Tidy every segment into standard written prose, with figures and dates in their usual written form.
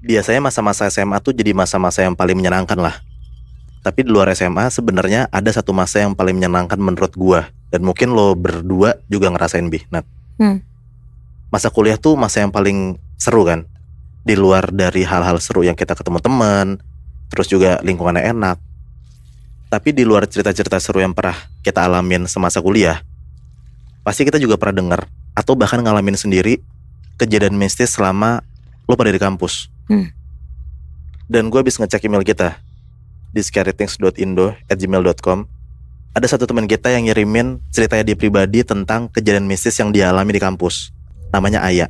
biasanya masa-masa SMA tuh jadi masa-masa yang paling menyenangkan lah. Tapi di luar SMA sebenarnya ada satu masa yang paling menyenangkan menurut gua. Dan mungkin lo berdua juga ngerasain Nat. Masa kuliah tuh masa yang paling seru kan. Di luar dari hal-hal seru yang kita ketemu teman, terus juga lingkungannya enak. Tapi di luar cerita-cerita seru yang pernah kita alamin semasa kuliah, pasti kita juga pernah dengar atau bahkan ngalamin sendiri kejadian mistis selama lo pada di kampus. Dan gue habis ngecek email kita di scarythings.indo@gmail.com. Ada satu teman kita yang ngirimin ceritanya dia pribadi tentang kejadian mistis yang dia alami di kampus. Namanya Aya.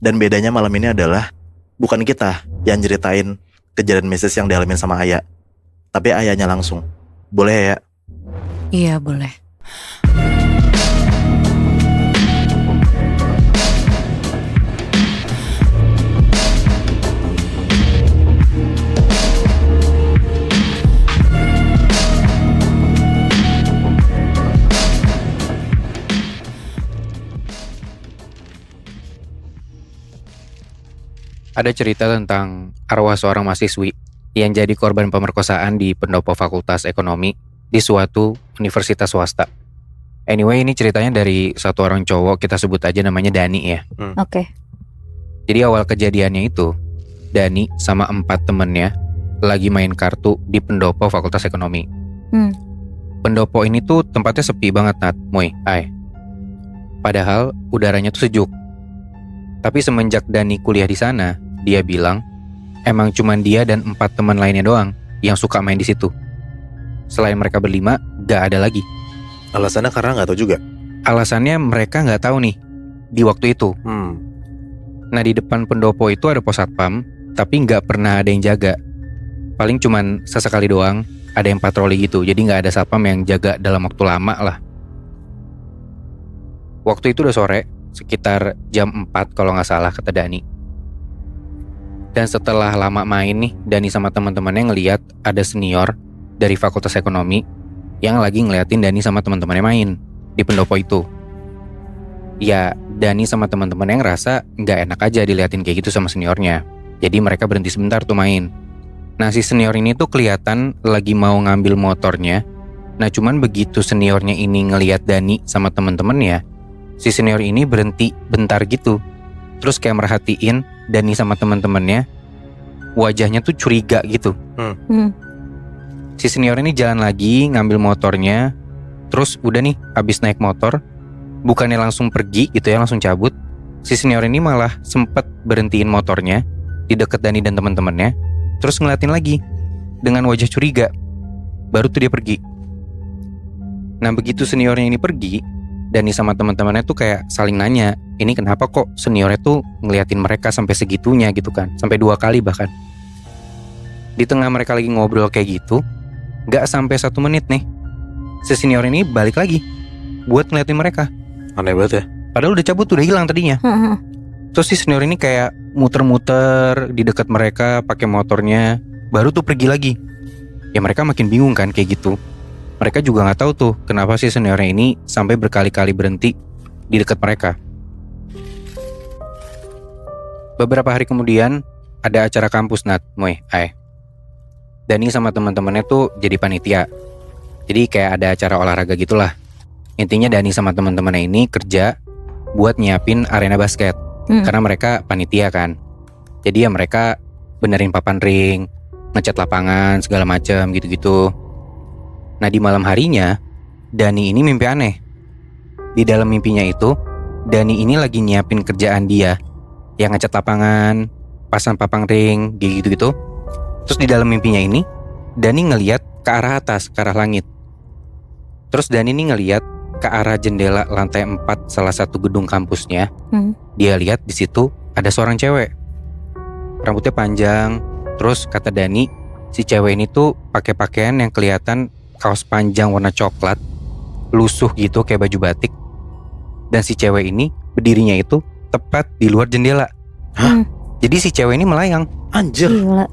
Dan bedanya malam ini adalah bukan kita yang ceritain kejadian mistis yang dialamin sama Aya, tapi Ayanya langsung. Boleh ya? Iya boleh. Ada cerita tentang arwah seorang mahasiswi yang jadi korban pemerkosaan di pendopo Fakultas Ekonomi di suatu universitas swasta. Anyway, ini ceritanya dari satu orang cowok, kita sebut aja namanya Dani ya. Oke. Jadi awal kejadiannya itu, Dani sama 4 temennya lagi main kartu di pendopo Fakultas Ekonomi. Pendopo ini tuh tempatnya sepi banget, Nat, Moy, Ay. Padahal udaranya tuh sejuk. Tapi semenjak Dani kuliah di sana, dia bilang emang cuman dia dan 4 teman lainnya doang yang suka main di situ. Selain mereka berlima, gak ada lagi. Alasannya karena gak tahu juga? Alasannya mereka gak tahu nih di waktu itu. Nah, di depan pendopo itu ada pos satpam, tapi gak pernah ada yang jaga. Paling cuman sesekali doang ada yang patroli gitu. Jadi gak ada satpam yang jaga dalam waktu lama lah. Waktu itu udah sore, sekitar jam 4 kalau gak salah, kata Dani. Dan setelah lama main nih, Dani sama teman-temannya ngeliat ada senior dari Fakultas Ekonomi yang lagi ngeliatin Dani sama teman-temannya main di pendopo itu. Ya, Dani sama teman-temannya ngerasa nggak enak aja diliatin kayak gitu sama seniornya. Jadi mereka berhenti sebentar tuh main. Nah, si senior ini tuh kelihatan lagi mau ngambil motornya. Nah, cuman begitu seniornya ini ngeliat Dani sama teman-temannya, si senior ini berhenti bentar gitu. Terus kayak merhatiin Dani sama teman-temannya, wajahnya tuh curiga gitu. Si senior ini jalan lagi ngambil motornya, terus udah nih habis naik motor, bukannya langsung pergi gitu ya, langsung cabut. Si senior ini malah sempet berhentiin motornya di deket Dani dan teman-temannya, terus ngeliatin lagi dengan wajah curiga. Baru tuh dia pergi. Nah, begitu seniornya ini pergi, Dani sama teman-temannya tuh kayak saling nanya, ini kenapa kok seniornya tuh ngeliatin mereka sampai segitunya gitu kan, sampai 2 kali bahkan. Di tengah mereka lagi ngobrol kayak gitu, gak sampai 1 menit nih, si senior ini balik lagi buat ngeliatin mereka. Aneh banget ya. Padahal udah cabut, udah hilang tadinya. Terus si senior ini kayak muter-muter di dekat mereka pakai motornya, baru tuh pergi lagi. Ya mereka makin bingung kan kayak gitu. Mereka juga gak tahu tuh kenapa si seniornya ini sampai berkali-kali berhenti di dekat mereka. Beberapa hari kemudian ada acara kampus, Nat, Moy, Ay. Dani sama teman-temannya tuh jadi panitia. Jadi kayak ada acara olahraga gitulah. Intinya Dani sama teman-temannya ini kerja buat nyiapin arena basket. Karena mereka panitia kan. Jadi ya mereka benerin papan ring, ngecat lapangan, segala macam gitu-gitu. Nah, di malam harinya, Dani ini mimpi aneh. Di dalam mimpinya itu, Dani ini lagi nyiapin kerjaan dia, yang ngecat lapangan, pasang papan ring, gitu-gitu. Terus di dalam mimpinya ini, Dani ngeliat ke arah atas, ke arah langit. Terus Dani ini ngeliat ke arah jendela lantai 4 salah satu gedung kampusnya. Dia lihat di situ ada seorang cewek. Rambutnya panjang. Terus kata Dani, si cewek ini tuh pakai pakaian yang kelihatan kaos panjang warna coklat, lusuh gitu kayak baju batik. Dan si cewek ini berdirinya itu tepat di luar jendela. Jadi si cewek ini melayang. Anjir. Gila.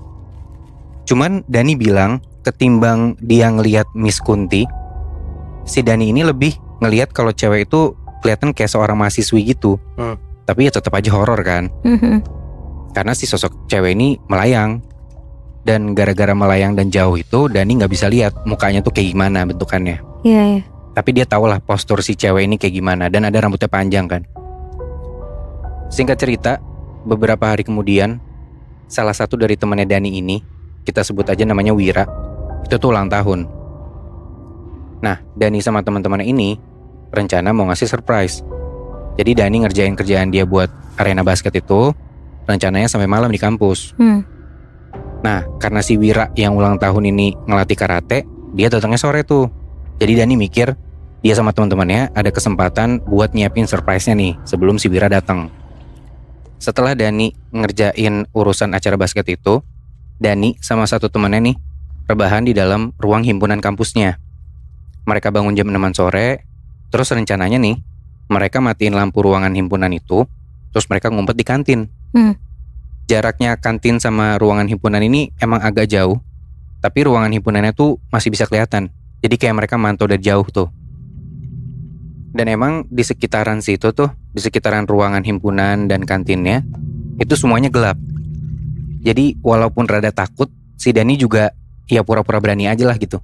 Cuman Dani bilang ketimbang dia ngelihat Miss Kunti, si Dani ini lebih ngelihat kalau cewek itu kelihatan kayak seorang mahasiswi gitu. Tapi ya tetap aja horor kan. Karena si sosok cewek ini melayang. Dan gara-gara melayang dan jauh itu Dani gak bisa lihat mukanya tuh kayak gimana bentukannya. Iya. Tapi dia tahu lah postur si cewek ini kayak gimana. Dan ada rambutnya panjang kan. Singkat cerita, beberapa hari kemudian, salah satu dari temannya Dani ini, kita sebut aja namanya Wira, itu tuh ulang tahun. Nah, Dani sama teman-temannya ini rencana mau ngasih surprise. Jadi Dani ngerjain kerjaan dia buat arena basket itu, rencananya sampai malam di kampus. Nah, karena si Wira yang ulang tahun ini ngelatih karate, dia datangnya sore tuh. Jadi Dani mikir, dia sama teman-temannya ada kesempatan buat nyiapin surprise-nya nih sebelum si Wira datang. Setelah Dani ngerjain urusan acara basket itu, Dani sama satu temannya nih rebahan di dalam ruang himpunan kampusnya. Mereka bangun jam 6 sore, terus rencananya nih mereka matiin lampu ruangan himpunan itu, terus mereka ngumpet di kantin. Jaraknya kantin sama ruangan himpunan ini emang agak jauh, tapi ruangan himpunannya tuh masih bisa kelihatan. Jadi kayak mereka mantau dari jauh tuh. Dan emang di sekitaran situ tuh, di sekitaran ruangan himpunan dan kantinnya, itu semuanya gelap. Jadi walaupun rada takut, si Dani juga ya pura-pura berani aja lah gitu.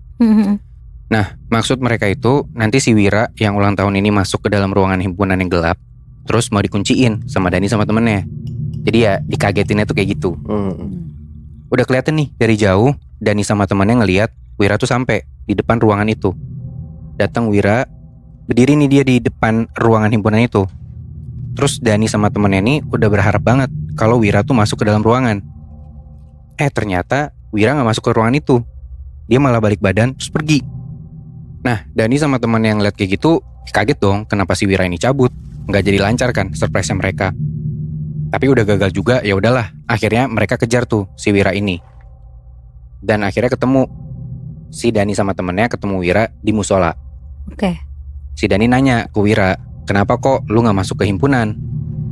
Nah, maksud mereka itu nanti si Wira yang ulang tahun ini masuk ke dalam ruangan himpunan yang gelap, terus mau dikunciin sama Dani sama temennya. Jadi ya dikagetinnya tuh kayak gitu. Udah kelihatan nih dari jauh, Dani sama temennya ngelihat Wira tuh sampai di depan ruangan itu. Datang Wira, berdiri nih dia di depan ruangan himpunan itu. Terus Dani sama temennya ini udah berharap banget kalau Wira tuh masuk ke dalam ruangan. Ternyata Wira gak masuk ke ruangan itu. Dia malah balik badan terus pergi. Nah, Dani sama temennya yang lihat kayak gitu kaget dong kenapa si Wira ini cabut. Gak jadi lancar kan surprise-nya mereka. Tapi udah gagal juga, ya udahlah. Akhirnya mereka kejar tuh si Wira ini. Dan akhirnya ketemu. Si Dani sama temennya ketemu Wira di musola. Oke. Si Dani nanya ke Wira, kenapa kok lu gak masuk ke himpunan?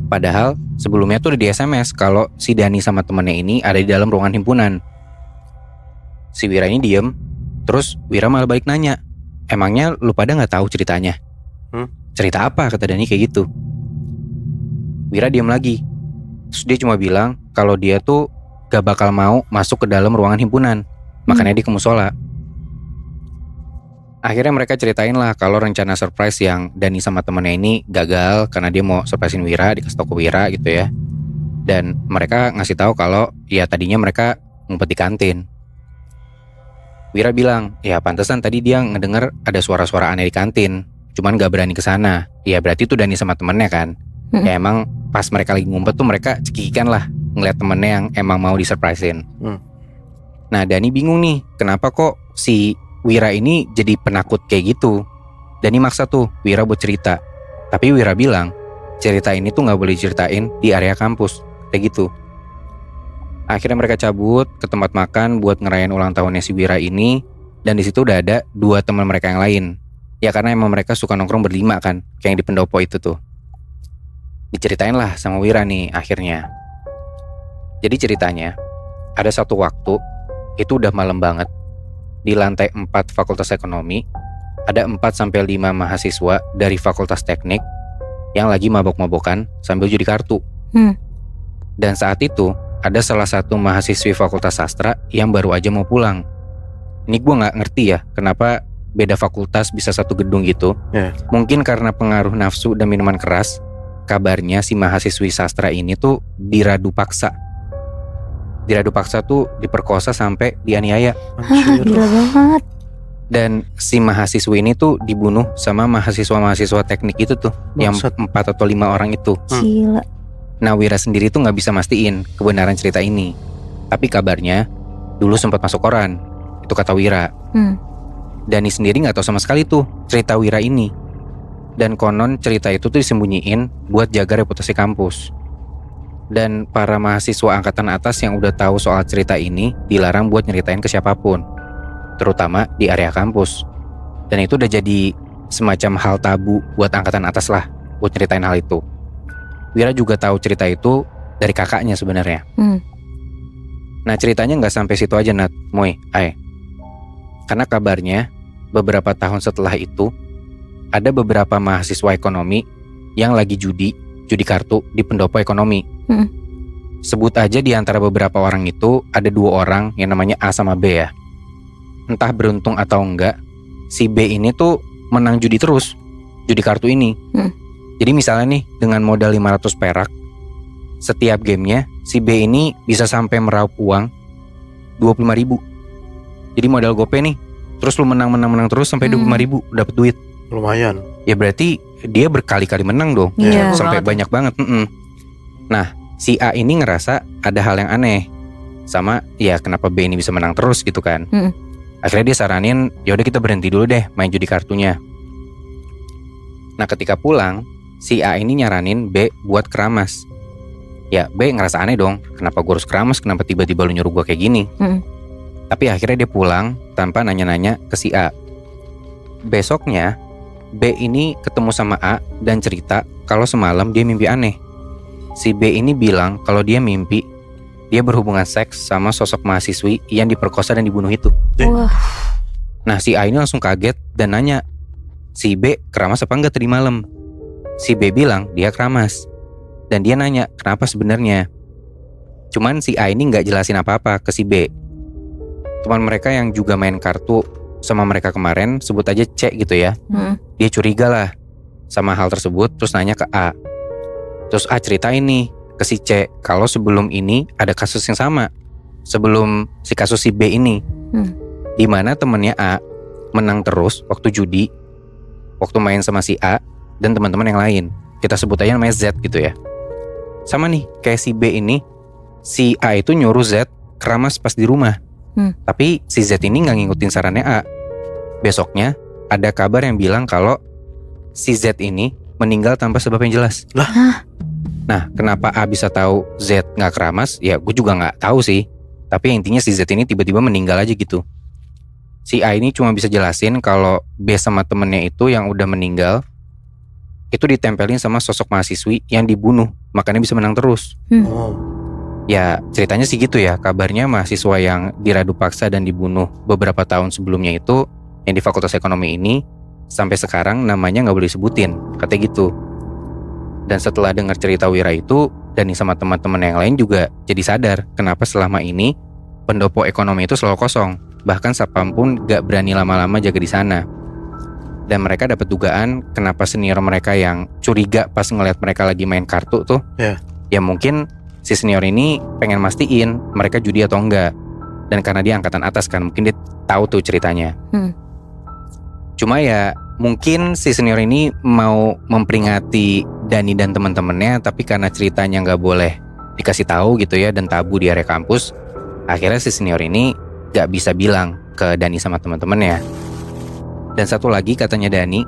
Padahal sebelumnya tuh udah di SMS kalau si Dani sama temennya ini ada di dalam ruangan himpunan. Si Wira ini diem. Terus Wira malah balik nanya, emangnya lu pada gak tahu ceritanya? Cerita apa? Kata Dani kayak gitu. Wira diem lagi. Terus dia cuma bilang kalau dia tuh gak bakal mau masuk ke dalam ruangan himpunan. Makanya dia ke musola. Akhirnya mereka ceritain lah kalau rencana surprise yang Dani sama temennya ini gagal karena dia mau surprisein Wira, dikasih tau ke Wira gitu ya. Dan mereka ngasih tahu kalau ya tadinya mereka ngumpet di kantin. Wira bilang, ya pantesan tadi dia ngedenger ada suara-suara aneh di kantin, cuman gak berani ke sana. Ya berarti itu Dani sama temennya kan. Ya emang pas mereka lagi ngumpet tuh mereka cekikikan lah ngeliat temennya yang emang mau disurprisein. Nah Dani bingung nih, kenapa kok si Wira ini jadi penakut kayak gitu. Dani maksa tuh Wira buat cerita. Tapi Wira bilang cerita ini tuh gak boleh ceritain di area kampus. Kayak gitu. Akhirnya mereka cabut ke tempat makan buat ngerayain ulang tahunnya si Wira ini. Dan di situ udah ada 2 teman mereka yang lain. Ya karena emang mereka suka nongkrong berlima kan, kayak yang di pendopo itu tuh. Diceritain lah sama Wira nih akhirnya. Jadi ceritanya, ada satu waktu, itu udah malam banget. Di lantai 4 Fakultas Ekonomi, ada 4-5 mahasiswa dari Fakultas Teknik yang lagi mabok-mabokan sambil judi kartu. Dan saat itu, ada salah satu mahasiswi Fakultas Sastra yang baru aja mau pulang. Ini gue gak ngerti ya, kenapa beda fakultas bisa satu gedung gitu. Mungkin karena pengaruh nafsu dan minuman keras. Kabarnya si mahasiswi sastra ini tuh diradu paksa. Diradu paksa tuh diperkosa sampai dianiaya. Gila banget. Dan si mahasiswi ini tuh dibunuh sama mahasiswa-mahasiswa teknik itu tuh. Yang 4 atau 5 orang itu. Gila. Nah Wira sendiri tuh gak bisa mastiin kebenaran cerita ini. Tapi kabarnya dulu sempat masuk koran. Itu kata Wira. Dani sendiri gak tahu sama sekali tuh cerita Wira ini. Dan konon cerita itu tuh disembunyiin buat jaga reputasi kampus. Dan para mahasiswa angkatan atas yang udah tahu soal cerita ini dilarang buat nyeritain ke siapapun, terutama di area kampus. Dan itu udah jadi semacam hal tabu buat angkatan atas lah buat nyeritain hal itu. Wira juga tahu cerita itu dari kakaknya sebenarnya. Nah ceritanya gak sampai situ aja Nat, Moy, Ay. Karena kabarnya beberapa tahun setelah itu ada beberapa mahasiswa ekonomi yang lagi judi kartu di pendopo ekonomi. sebut aja di antara beberapa orang itu ada 2 orang yang namanya A sama B ya. Entah beruntung atau enggak, si B ini tuh menang judi terus, judi kartu ini. Jadi misalnya nih dengan modal 500 perak, setiap gamenya si B ini bisa sampai meraup uang 25.000. Jadi modal gopay nih, terus lu menang terus sampai 25.000 dapat duit. Lumayan. Ya berarti dia berkali-kali menang dong, Iya. sampai banyak banget. Nah, si A ini ngerasa ada hal yang aneh sama ya kenapa B ini bisa menang terus gitu kan. Akhirnya dia saranin, ya udah kita berhenti dulu deh main judi kartunya. Nah, ketika pulang, si A ini nyaranin B buat keramas. Ya B ngerasa aneh dong, kenapa gue harus keramas, kenapa tiba-tiba lu nyuruh gue kayak gini. Tapi akhirnya dia pulang tanpa nanya-nanya ke si A. Besoknya B ini ketemu sama A dan cerita kalau semalam dia mimpi aneh. Si B ini bilang kalau dia mimpi dia berhubungan seks sama sosok mahasiswi yang diperkosa dan dibunuh itu. Wah. Nah, si A ini langsung kaget dan nanya, si B keramas apa enggak tadi malam? Si B bilang dia keramas. Dan dia nanya kenapa sebenarnya. Cuman si A ini nggak jelasin apa-apa ke si B. Teman mereka yang juga main kartu sama mereka kemarin, sebut aja C gitu ya. Dia curiga lah sama hal tersebut, terus nanya ke A. Terus A cerita ini ke si C kalau sebelum ini ada kasus yang sama. Sebelum si kasus si B ini, di mana temennya A menang terus waktu judi, waktu main sama si A dan teman-teman yang lain. Kita sebut aja namanya Z gitu ya. Sama nih kayak si B ini, si A itu nyuruh Z keramas pas di rumah. Tapi si Z ini gak ngikutin sarannya A. Besoknya ada kabar yang bilang kalau si Z ini meninggal tanpa sebab yang jelas. Nah, kenapa A bisa tahu Z gak keramas? Ya gue juga gak tahu sih. Tapi intinya si Z ini tiba-tiba meninggal aja gitu. Si A ini cuma bisa jelasin kalau B sama temennya itu yang udah meninggal itu ditempelin sama sosok mahasiswi yang dibunuh, makanya bisa menang terus. Ya ceritanya sih gitu ya. Kabarnya mahasiswa yang diradu paksa dan dibunuh beberapa tahun sebelumnya itu yang di Fakultas Ekonomi ini sampai sekarang namanya gak boleh disebutin, katanya gitu. Dan setelah dengar cerita Wira itu, Dani sama teman-teman yang lain juga jadi sadar kenapa selama ini pendopo ekonomi itu selalu kosong. Bahkan satpam pun gak berani lama-lama jaga di sana. Dan mereka dapat dugaan kenapa senior mereka yang curiga pas ngeliat mereka lagi main kartu tuh. Ya mungkin si senior ini pengen mastiin mereka judi atau enggak. Dan karena dia angkatan atas kan, mungkin dia tahu tuh ceritanya. Cuma ya mungkin si senior ini mau memperingati Dani dan teman-temannya, tapi karena ceritanya nggak boleh dikasih tahu gitu ya dan tabu di area kampus, akhirnya si senior ini nggak bisa bilang ke Dani sama teman-temannya. Dan satu lagi katanya Dani,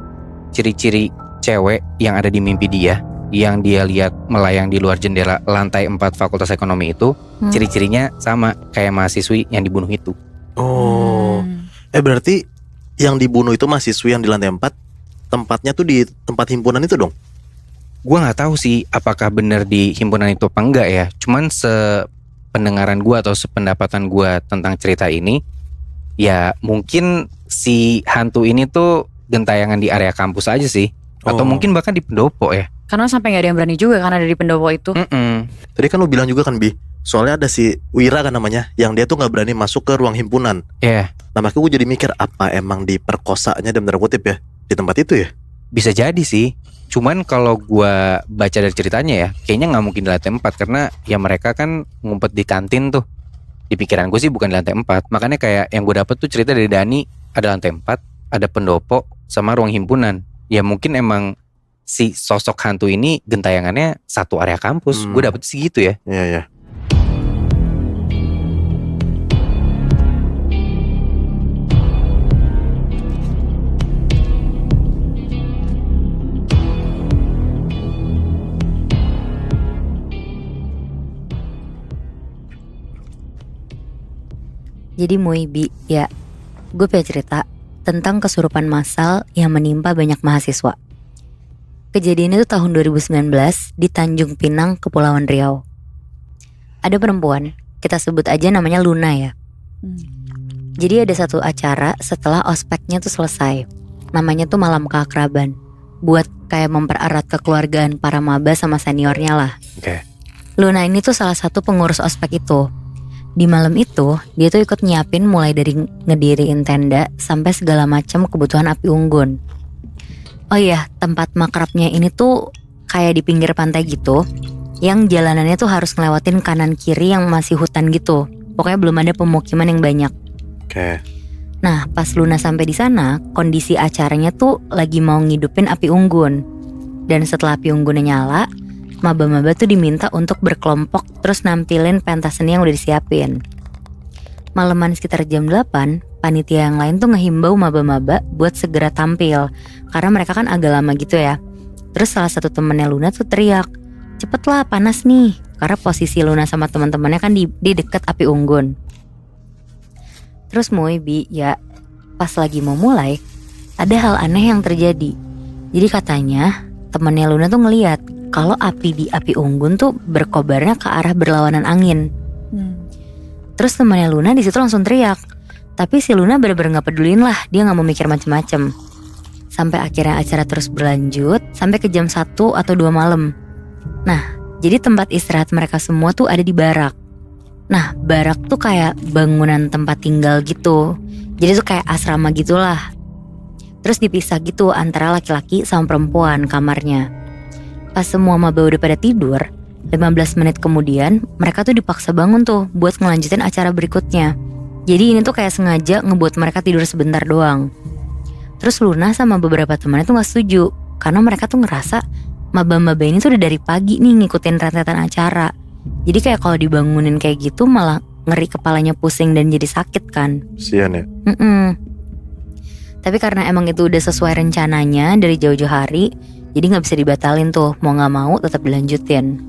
ciri-ciri cewek yang ada di mimpi dia, yang dia lihat melayang di luar jendela lantai 4 Fakultas Ekonomi itu, ciri-cirinya sama kayak mahasiswi yang dibunuh itu. Berarti yang dibunuh itu mahasiswi yang di lantai 4, tempatnya tuh di tempat himpunan itu dong? Gue gak tahu sih apakah benar di himpunan itu apa enggak ya. Cuman sependengaran gue atau sependapatan gue tentang cerita ini, ya mungkin si hantu ini tuh gentayangan di area kampus aja sih. Atau mungkin bahkan di pendopo ya. Karena sampai gak ada yang berani juga kan ada di pendopo itu. Tadi kan lu bilang juga kan Bi, soalnya ada si Wira kan namanya, yang dia tuh gak berani masuk ke ruang himpunan. Nah makanya gue jadi mikir, apa emang diperkosanya dalam tanda kutip ya di tempat itu ya? Bisa jadi sih. Cuman kalau gue baca dari ceritanya ya, kayaknya gak mungkin di lantai 4. Karena ya mereka kan ngumpet di kantin tuh. Di pikiran gue sih bukan di lantai 4. Makanya kayak yang gue dapet tuh cerita dari Dani, ada lantai 4, ada pendopo, sama ruang himpunan. Ya mungkin emang si sosok hantu ini gentayangannya satu area kampus. Gue dapet sih gitu ya. Iya. Jadi Moibi, ya gue pengen cerita tentang kesurupan massal yang menimpa banyak mahasiswa. Kejadian itu tahun 2019 di Tanjung Pinang, Kepulauan Riau. Ada perempuan, kita sebut aja namanya Luna ya. Jadi ada satu acara setelah ospeknya tuh selesai. Namanya tuh malam keakraban. Buat kayak mempererat kekeluargaan para maba sama seniornya lah. Luna ini tuh salah satu pengurus ospek itu. Di malam itu, dia tuh ikut nyiapin mulai dari ngediriin tenda sampai segala macam kebutuhan api unggun. Oh iya, tempat makrabnya ini tuh kayak di pinggir pantai gitu, yang jalanannya tuh harus ngelewatin kanan kiri yang masih hutan gitu. Pokoknya belum ada pemukiman yang banyak. Oke. Nah, pas Luna sampai di sana, kondisi acaranya tuh lagi mau ngidupin api unggun. Dan setelah api unggunnya nyala, maba-maba tuh diminta untuk berkelompok terus nampilin pentas seni yang udah disiapin. Malaman sekitar jam 8, panitia yang lain tuh ngehimbau maba-maba buat segera tampil, karena mereka kan agak lama gitu ya. Terus salah satu temennya Luna tuh teriak, "Cepetlah, panas nih." Karena posisi Luna sama teman-temannya kan di deket api unggun. Terus ya pas lagi mau mulai, ada hal aneh yang terjadi. Jadi katanya temennya Luna tuh ngeliat kalau api di api unggun tuh berkobarnya ke arah berlawanan angin. Terus temannya Luna di situ langsung teriak. Tapi si Luna bener-bener gak pedulin lah, dia gak mau mikir macem-macem. Sampai akhirnya acara terus berlanjut sampai ke jam 1 atau 2 malam. Nah, jadi tempat istirahat mereka semua tuh ada di barak. Nah, barak tuh kayak bangunan tempat tinggal gitu. Jadi tuh kayak asrama gitulah. Terus dipisah gitu antara laki-laki sama perempuan kamarnya. Pas semua maba udah pada tidur, 15 menit kemudian mereka tuh dipaksa bangun tuh buat ngelanjutin acara berikutnya. Jadi ini tuh kayak sengaja ngebuat mereka tidur sebentar doang. Terus Luna sama beberapa temannya tuh gak setuju, karena mereka tuh ngerasa maba-maba ini tuh udah dari pagi nih ngikutin rentetan acara. Jadi kayak kalau dibangunin kayak gitu malah ngeri kepalanya pusing dan jadi sakit kan. Sian ya. Tapi karena emang itu udah sesuai rencananya dari jauh-jauh hari, jadi gak bisa dibatalin tuh, mau gak mau tetap dilanjutin.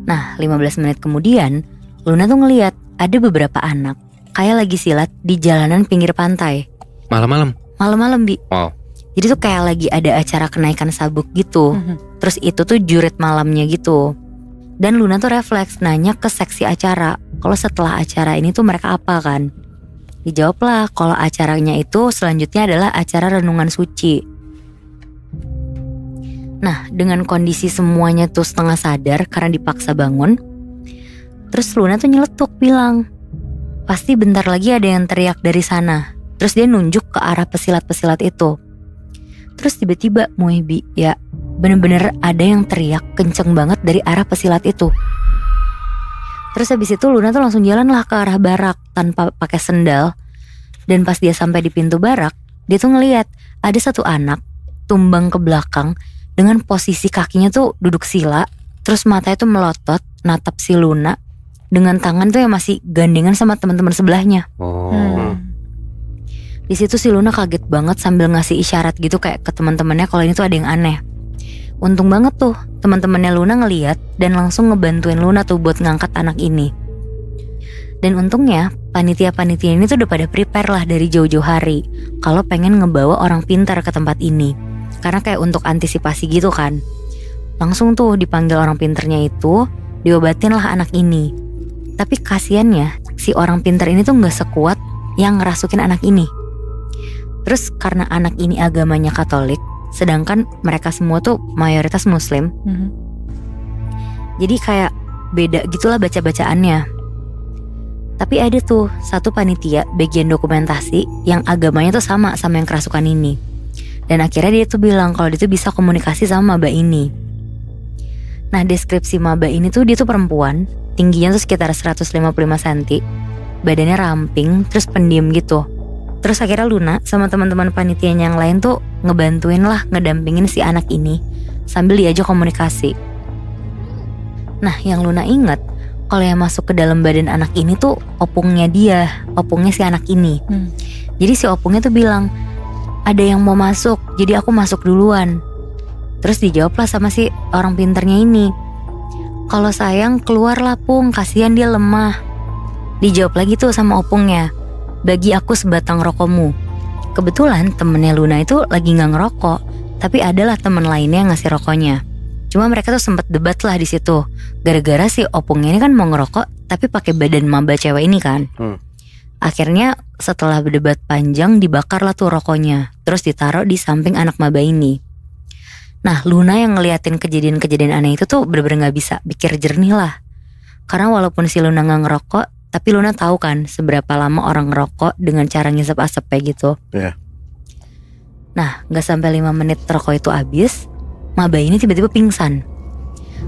Nah 15 menit kemudian Luna tuh ngeliat ada beberapa anak kayak lagi silat di jalanan pinggir pantai. Malam-malam Bi. Wow. Jadi tuh kayak lagi ada acara kenaikan sabuk gitu. Terus itu tuh jurit malamnya gitu. Dan Luna tuh refleks nanya ke seksi acara, kalau setelah acara ini tuh mereka apa kan. Dijawablah kalau acaranya itu selanjutnya adalah acara renungan suci. Nah, dengan kondisi semuanya tuh setengah sadar karena dipaksa bangun, terus Luna tuh nyeletuk bilang, "Pasti bentar lagi ada yang teriak dari sana." Terus dia nunjuk ke arah pesilat-pesilat itu. Terus tiba-tiba ya bener-bener ada yang teriak kenceng banget dari arah pesilat itu. Terus habis itu Luna tuh langsung jalan lah ke arah barak tanpa pakai sendal. Dan pas dia sampai di pintu barak, dia tuh ngeliat ada satu anak tumbang ke belakang dengan posisi kakinya tuh duduk sila, terus matanya tuh melotot natap si Luna dengan tangan tuh yang masih gandengan sama teman-teman sebelahnya. Di situ si Luna kaget banget sambil ngasih isyarat gitu kayak ke teman-temannya kalau ini tuh ada yang aneh. Untung banget tuh teman-temannya Luna ngeliat dan langsung ngebantuin Luna tuh buat ngangkat anak ini. Dan untungnya panitia-panitia ini tuh udah pada prepare lah dari jauh-jauh hari kalau pengen ngebawa orang pintar ke tempat ini. Karena kayak untuk antisipasi gitu kan. Langsung tuh dipanggil orang pinternya itu, diobatin lah anak ini. Tapi kasiannya si orang pinter ini tuh gak sekuat yang ngerasukin anak ini. Terus karena anak ini agamanya Katolik, sedangkan mereka semua tuh mayoritas Muslim. Jadi kayak beda gitulah baca-bacaannya. Tapi ada tuh satu panitia bagian dokumentasi yang agamanya tuh sama yang kerasukan ini. Dan akhirnya dia tuh bilang kalau dia tuh bisa komunikasi sama maba ini. Nah deskripsi maba ini tuh dia tuh perempuan, tingginya tuh sekitar 155 cm, badannya ramping, terus pendiam gitu. Terus akhirnya Luna sama teman-teman panitianya yang lain tuh ngebantuin lah ngedampingin si anak ini sambil diajak komunikasi. Nah yang Luna inget, kalau yang masuk ke dalam badan anak ini tuh opungnya si anak ini. Jadi si opungnya tuh bilang, "Ada yang mau masuk, jadi aku masuk duluan." Terus dijawablah sama si orang pinternya ini, "Kalau sayang keluarlah Pung, kasihan dia lemah." Dijawab lagi tuh sama opungnya, "Bagi aku sebatang rokokmu." Kebetulan temennya Luna itu lagi gak ngerokok, tapi adalah temen lainnya yang ngasih rokoknya. Cuma mereka tuh sempet debat lah di situ, gara-gara si opungnya ini kan mau ngerokok, tapi pakai badan maba cewek ini kan. Akhirnya setelah berdebat panjang dibakar lah tuh rokoknya, terus ditaruh di samping anak maba ini. Nah Luna yang ngeliatin kejadian-kejadian aneh itu tuh bener-bener gak bisa pikir jernih lah. Karena walaupun si Luna gak ngerokok, tapi Luna tahu kan seberapa lama orang ngerokok dengan cara ngisep asap kayak gitu. Iya. Nah gak sampai 5 menit rokok itu habis, maba ini tiba-tiba pingsan.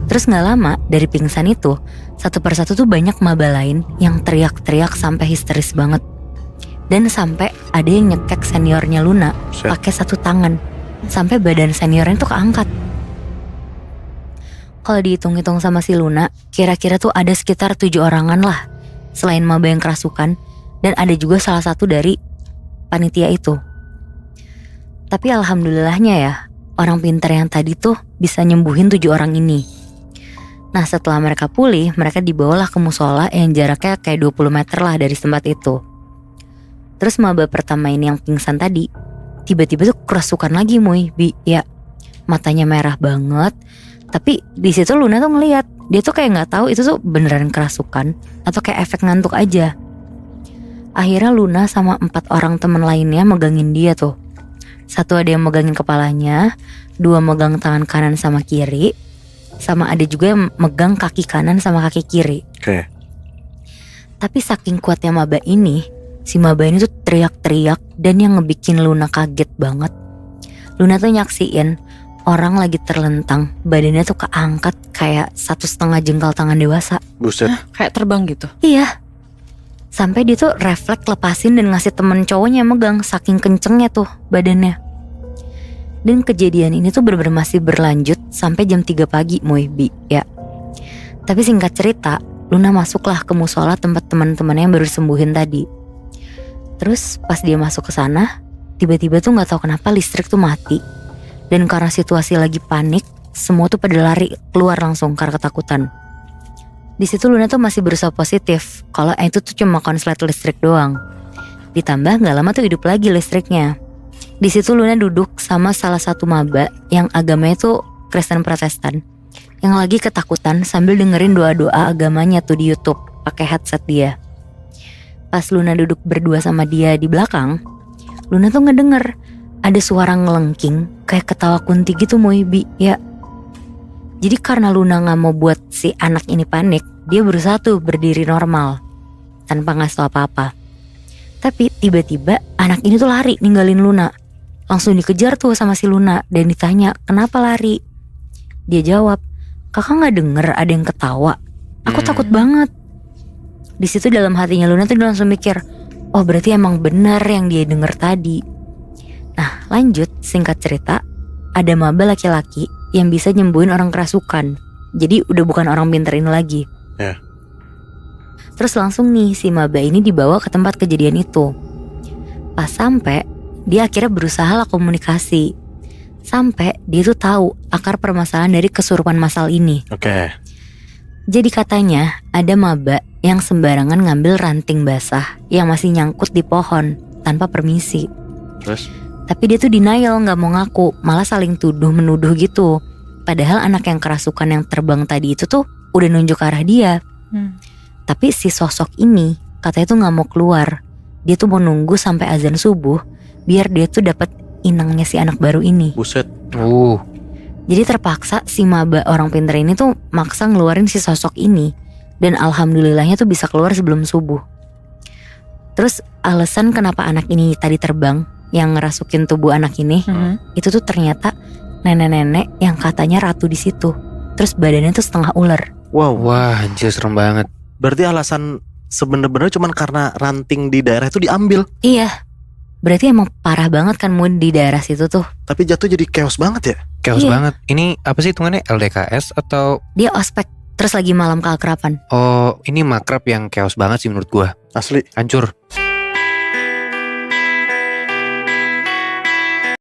Terus gak lama dari pingsan itu, satu persatu tuh banyak maba lain yang teriak-teriak sampai histeris banget. Dan sampai ada yang nyekek seniornya Luna pakai satu tangan, sampai badan seniornya tuh keangkat. Kalau dihitung-hitung sama si Luna, kira-kira tuh ada sekitar 7 orangan lah, selain maba yang kerasukan, dan ada juga salah satu dari panitia itu. Tapi alhamdulillahnya ya, orang pintar yang tadi tuh bisa nyembuhin 7 orang ini. Nah setelah mereka pulih, mereka dibawalah ke musola yang jaraknya kayak 20 meter lah dari tempat itu. Terus maba pertama ini yang pingsan tadi, tiba-tiba tuh kerasukan lagi ya, matanya merah banget. Tapi di situ Luna tuh ngeliat, dia tuh kayak nggak tahu itu tuh beneran kerasukan atau kayak efek ngantuk aja. Akhirnya Luna sama 4 orang teman lainnya megangin dia tuh. 1 ada yang megangin kepalanya, 2 megang tangan kanan sama kiri, sama ada juga yang megang kaki kanan sama kaki kiri. Oke. Tapi saking kuatnya maba ini, si maba ini tuh teriak-teriak, dan yang ngebikin Luna kaget banget, Luna tuh nyaksiin orang lagi terlentang, badannya tuh keangkat kayak 1,5 jengkal tangan dewasa. Buset. Kayak terbang gitu. Iya. Sampai dia tuh refleks lepasin dan ngasih temen cowoknya yang megang, saking kencengnya tuh badannya. Dan kejadian ini tuh bener-bener masih berlanjut sampai jam 3 pagi ya. Tapi singkat cerita, Luna masuklah ke musola tempat teman-temannya yang baru disembuhin tadi. Terus pas dia masuk ke sana, tiba-tiba tuh nggak tahu kenapa listrik tuh mati. Dan karena situasi lagi panik, semua tuh pada lari keluar langsung karena ketakutan. Di situ Luna tuh masih berusaha positif kalau itu tuh cuma konslet listrik doang. Ditambah nggak lama tuh hidup lagi listriknya. Di situ Luna duduk sama salah satu maba yang agamanya tuh Kristen Protestan, yang lagi ketakutan sambil dengerin doa-doa agamanya tuh di YouTube pakai headset dia. Pas Luna duduk berdua sama dia di belakang, Luna tuh ngedenger ada suara ngelengking kayak ketawa kunti gitu ya. Jadi karena Luna gak mau buat si anak ini panik, dia berusaha tuh berdiri normal tanpa ngasih tau apa-apa. Tapi tiba-tiba anak ini tuh lari ninggalin Luna. Langsung dikejar tuh sama si Luna dan ditanya kenapa lari. Dia jawab, kakak gak denger ada yang ketawa? Aku takut banget. Di situ dalam hatinya Luna tuh dia langsung mikir, oh berarti emang benar yang dia denger tadi. Nah lanjut, singkat cerita, ada maba laki-laki yang bisa nyembuhin orang kerasukan. Jadi udah bukan orang pinter ini lagi. Ya. Terus langsung nih si maba ini dibawa ke tempat kejadian itu. Pas sampai, dia akhirnya berusaha lah komunikasi. Sampai dia tuh tahu akar permasalahan dari kesurupan massal ini. Oke. Jadi katanya ada maba yang sembarangan ngambil ranting basah yang masih nyangkut di pohon tanpa permisi. Terus? Tapi dia tuh denial, gak mau ngaku, malah saling tuduh menuduh gitu. Padahal anak yang kerasukan yang terbang tadi itu tuh udah nunjuk arah dia. Tapi si sosok ini katanya tuh gak mau keluar. Dia tuh mau nunggu sampai azan subuh biar dia tuh dapat inangnya si anak baru ini. Buset. Jadi terpaksa si maba orang pintar ini tuh maksa ngeluarin si sosok ini. Dan alhamdulillahnya tuh bisa keluar sebelum subuh. Terus alasan kenapa anak ini tadi terbang, yang ngerasukin tubuh anak ini, itu tuh ternyata nenek-nenek yang katanya ratu di situ. Terus badannya tuh setengah ular. Wow. Wah anjir serem banget. Berarti alasan sebenarnya cuman karena ranting di daerah itu diambil. Iya. Berarti emang parah banget kan mood di daerah situ tuh. Tapi jatuh jadi chaos banget ya. Chaos Iya. banget. Ini apa sih hitungannya, LDKS atau? Dia ospek, terus lagi malam keakraban. Oh ini makrab yang chaos banget sih menurut gua. Asli. Hancur.